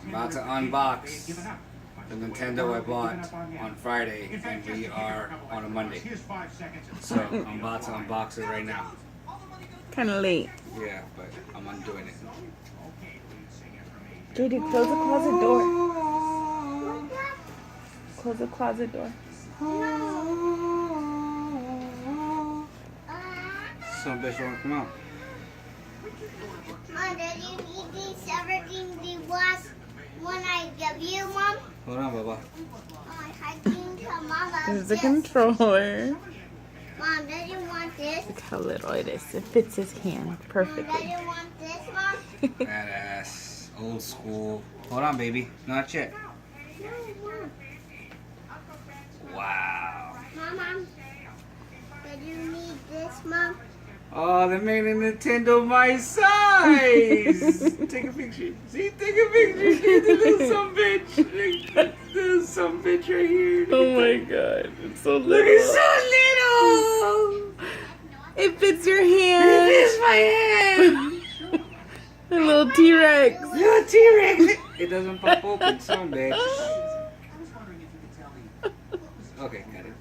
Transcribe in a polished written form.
About to unbox the Nintendo I bought on Friday, and we are on a Monday. So I'm about to unbox it right now. Kind of late. Yeah, but I'm undoing it. JD, close the closet door. Close the closet door. Some bitch don't come out. Mom, did you eat these everything the last one I gave you, Mom? Hold on, Baba. I think Mama. There's the controller. Mom, did you want this? Look how little it is. It fits his hand Mom, did perfectly. you want this, Mom? Badass. Old school. Hold on, baby. Not yet. No, Mom. Wow. Mom, did you need this, Mom? Oh, they made a Nintendo my size. Take a picture. See, take a picture. There's some bitch. There's some bitch right here. Oh my god. It's so Look, little. it's so little. It fits your hand. It is my hand. A little T-Rex. Little T-Rex. It doesn't pop open, son, bitch. Okay, got it.